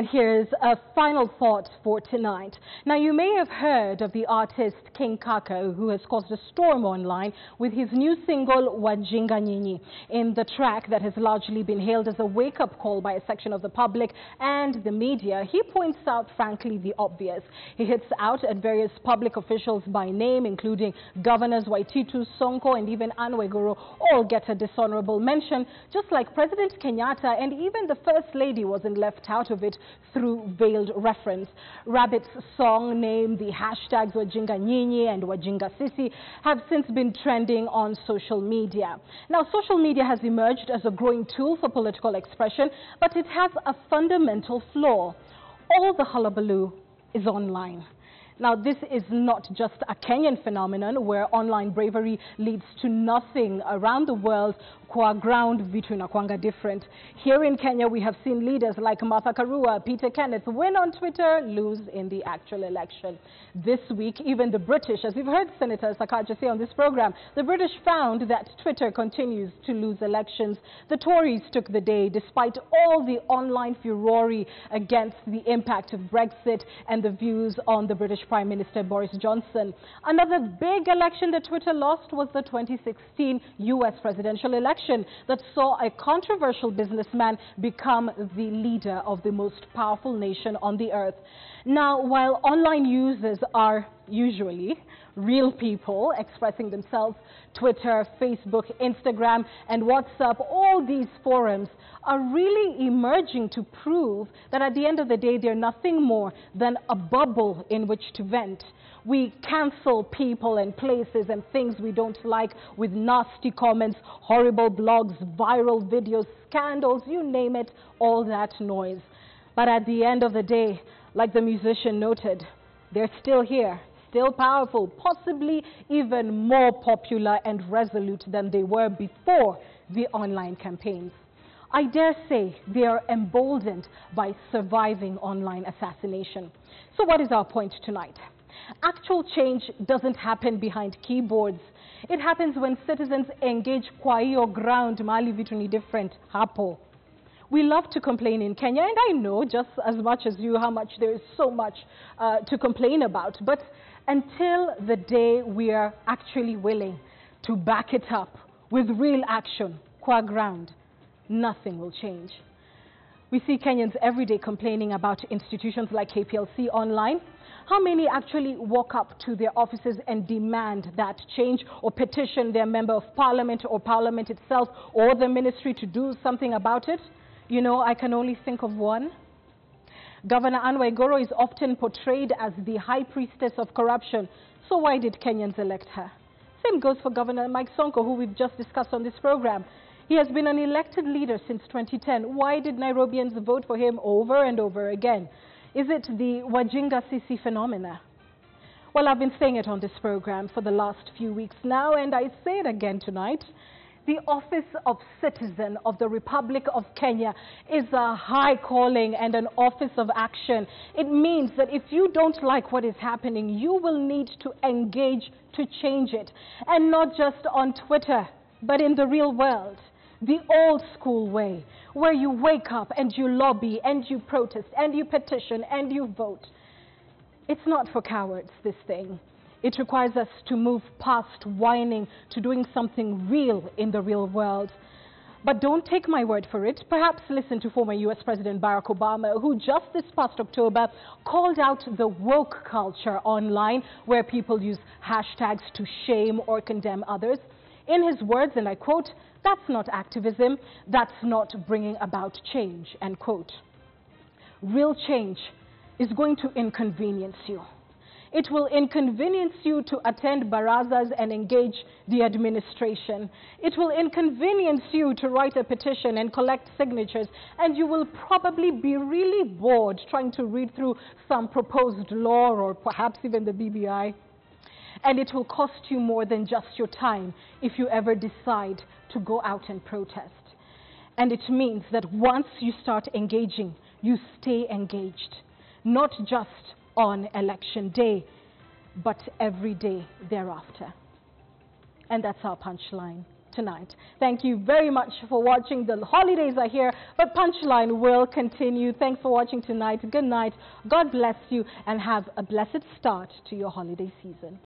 And here's a final thought for tonight. Now, you may have heard of the artist King Kaka, who has caused a storm online with his new single, Wajinga Nyinyi. In the track that has largely been hailed as a wake-up call by a section of the public and the media, he points out, frankly, the obvious. He hits out at various public officials by name, including Governors Waititu, Sonko, and even Anne Waiguru, all get a dishonorable mention, just like President Kenyatta, and even the First Lady wasn't left out of it through veiled reference. Rabbit's song named the hashtags Wajinga Nyinyi and Wajinga Sisi have since been trending on social media. Now, social media has emerged as a growing tool for political expression, but it has a fundamental flaw. All the hullabaloo is online. Now, this is not just a Kenyan phenomenon where online bravery leads to nothing. Around the world, kwa ground vitu inakuanga different. Here in Kenya, we have seen leaders like Martha Karua, Peter Kenneth win on Twitter, lose in the actual election. This week, even the British, as we've heard Senator Sakaja say on this program, the British found that Twitter continues to lose elections. The Tories took the day despite all the online furore against the impact of Brexit and the views on the British Prime Minister Boris Johnson. Another big election that Twitter lost was the 2016 US presidential election that saw a controversial businessman become the leader of the most powerful nation on the earth. Now, while online users are usually real people expressing themselves, Twitter, Facebook, Instagram, and WhatsApp, all these forums are really emerging to prove that at the end of the day, they're nothing more than a bubble in which to vent. We cancel people and places and things we don't like with nasty comments, horrible blogs, viral videos, scandals, you name it, all that noise. But at the end of the day, like the musician noted, they're still here, still powerful, possibly even more popular and resolute than they were before the online campaigns. I dare say they are emboldened by surviving online assassination. So what is our point tonight? Actual change doesn't happen behind keyboards. It happens when citizens engage kwa hiyo ground, mali vitu ni different, hapo. We love to complain in Kenya, and I know just as much as you how much there is so much to complain about. But until the day we are actually willing to back it up with real action, qua ground, nothing will change. We see Kenyans every day complaining about institutions like KPLC online. How many actually walk up to their offices and demand that change or petition their member of parliament or parliament itself or the ministry to do something about it? You know, I can only think of one. Governor Anne Waiguru is often portrayed as the high priestess of corruption. So why did Kenyans elect her? Same goes for Governor Mike Sonko, who we've just discussed on this program. He has been an elected leader since 2010. Why did Nairobians vote for him over and over again? Is it the Wajinga Sisi phenomena? Well, I've been saying it on this program for the last few weeks now, and I say it again tonight. The office of citizen of the Republic of Kenya is a high calling and an office of action. It means that if you don't like what is happening, you will need to engage to change it. And not just on Twitter, but in the real world. The old school way, where you wake up and you lobby and you protest and you petition and you vote. It's not for cowards, this thing. It requires us to move past whining to doing something real in the real world. But don't take my word for it. Perhaps listen to former US President Barack Obama, who just this past October called out the woke culture online, where people use hashtags to shame or condemn others. In his words, and I quote, "That's not activism, that's not bringing about change," end quote. Real change is going to inconvenience you. It will inconvenience you to attend barazas and engage the administration. It will inconvenience you to write a petition and collect signatures, and you will probably be really bored trying to read through some proposed law or perhaps even the BBI. And it will cost you more than just your time if you ever decide to go out and protest. And it means that once you start engaging, you stay engaged, not just on election day, but every day thereafter. And that's our punchline. tonight. Thank you very much for watching. The holidays are here, but Punchline will continue. Thanks for watching tonight. Good night. God bless you and have a blessed start to your holiday season.